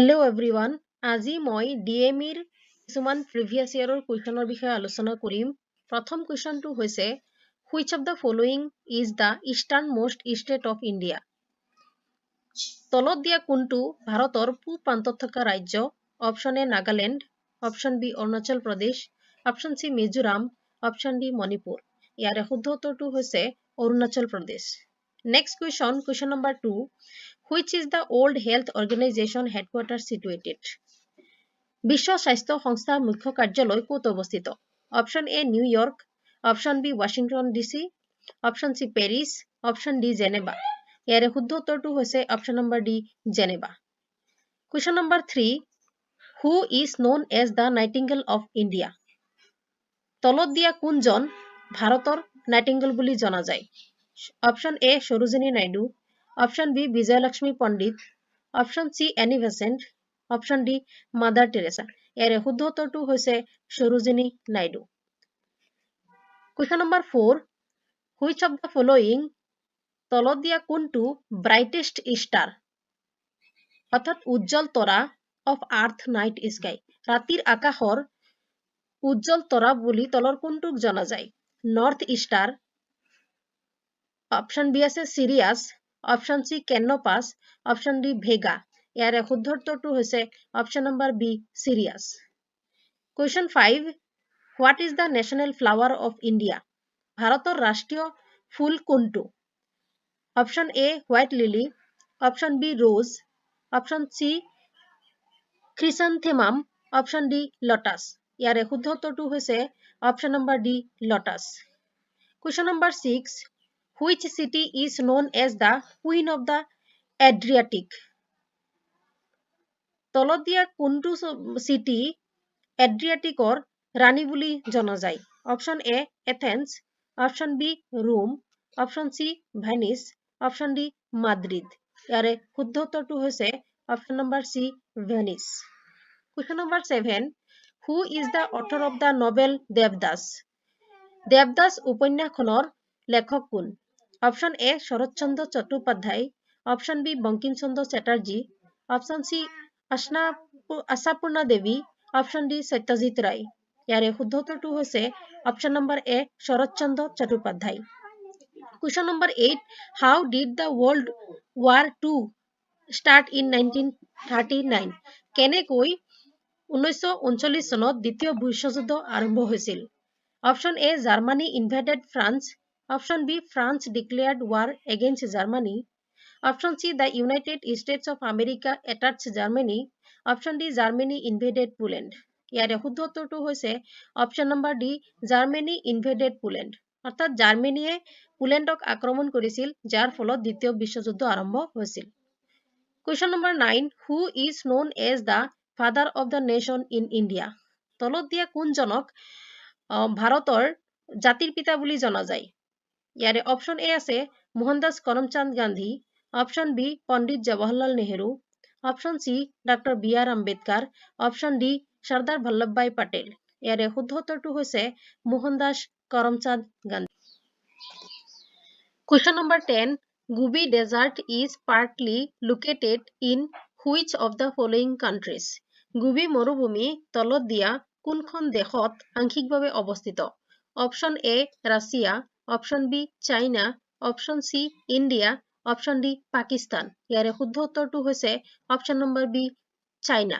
Hello everyone. আজি মই DME ৰ কিছুমান previous year ৰ কুৱেশ্যনৰ বিষয়ে আলোচনা কৰিম। প্ৰথম কুৱেশ্যনটো হৈছে which of the following is the easternmost state of India? তলত দিয়া কোনটো ভাৰতৰ পূব প্ৰান্তত থকা ৰাজ্য? Option A Nagaland, option B Arunachal Pradesh, option C Mizoram, option D Manipur. ইয়াৰে শুদ্ধ উত্তৰটো হৈছে Arunachal Pradesh. Next question number 2. Which is the World Health Organization headquarters situated? বিশ্ব স্বাস্থ্য সংস্থাৰ মুখ্য কাৰ্যালয় ক'ত অৱস্থিত? Option A New York, option B Washington DC, option C Paris, option D Geneva. ইয়াৰে শুদ্ধ উত্তৰটো হৈছে option number D Geneva. Question number 3. Who is known as the Nightingale of India? তলত দিয়া কোনজন ভাৰতৰ নাইটিংগেল বুলি জনা যায়? Option A Sarojini Naidu, option B Vijayalakshmi Pandit, option C Annie Besant, option D Mother Teresa. ইয়াৰে শুদ্ধ উত্তৰটো হৈছে Sarojini Naidu. Question number 4. Which of the following তলত দিয়া কোনটো ব্ৰাইটেষ্ট ষ্টাৰ অৰ্থাৎ উজ্জ্বল তৰা অফ আৰ্থ নাইট স্কাই ৰাতিৰ আকাশৰ উজ্জ্বল তৰা বুলি তলৰ কোনটোক জনা যায়? নৰ্থ ষ্টাৰ, অপশ্যন বি আছে Sirius, option C Canopus, option D Vega. ইয়াৰে শুদ্ধ উত্তৰটো হৈছে option number B Sirius. Question 5. What is the national flower of India? ভাৰতৰ ৰাষ্ট্ৰীয় ফুল কোনটো? Option A white lily, option B rose, option C chrysanthemum, option D lotus. ইয়াৰে শুদ্ধ উত্তৰটো হৈছে option number D lotus. Question number 6. Which city is known as the Queen of the Adriatic? তলত দিয়া কোনটো চিটি এড্ৰিয়াটিকৰ ৰাণী বুলি জনা যায়? Option A Athens, option B Rome, option C Venice, option D Madrid. ইয়াৰে শুদ্ধ উত্তৰটো হৈছে option number C Venice. Question number 7. Who is the author of the novel Devdas? Devdas উপন্যাসখনৰ লেখক কোন? Option A Sarat Chandra Chattopadhyay, option B Bankim Chandra Chatterjee, option C Ashapurna Devi, option D Satyajit Ray. ইয়াৰে শুদ্ধ উত্তৰটো হৈছে option number A Sarat Chandra Chattopadhyay. Question number 8. How did the World War II start in 1939? কেনেকৈ 1939 চনত দ্বিতীয় বিশ্বযুদ্ধ আৰম্ভ হৈছিল? Option A Germany invaded France, option B France declared war against Germany, option C the United States of America attacks Germany, option D Germany invaded Poland. ইয়াৰে শুদ্ধ উত্তৰটো হৈছে option number D Germany invaded Poland. অৰ্থাৎ জাৰ্মানীয়ে পোলেণ্ডক আক্ৰমণ কৰিছিল যাৰ ফলত দ্বিতীয় বিশ্বযুদ্ধ আৰম্ভ হৈছিল। Question number 9. Who is known as the father of the nation in India? তলত দিয়া কোনজনক ভাৰতৰ জাতিৰ পিতা বুলি জনা যায়? ইয়াৰে অপশ্যন এ আছে Mohandas Karamchand Gandhi, option B Pandit Jawaharlal Nehru, option C doctor B R Ambedkar, option D Sardar Vallabhbhai Patel. ইয়াৰে শুদ্ধ উত্তৰটো হৈছে Mohandas Karamchand Gandhi. Question number 10. Gobi Desert is partly located in which of the following countries? Gobi মৰুভূমি তলত দিয়া কোনখন দেশত আংশিকভাৱে অৱস্থিত? Option A Russia, option B China, option C India, option D Pakistan. ইয়াৰে শুদ্ধ উত্তৰটো হৈছে অপশ্যন নম্বৰ বি চাইনা।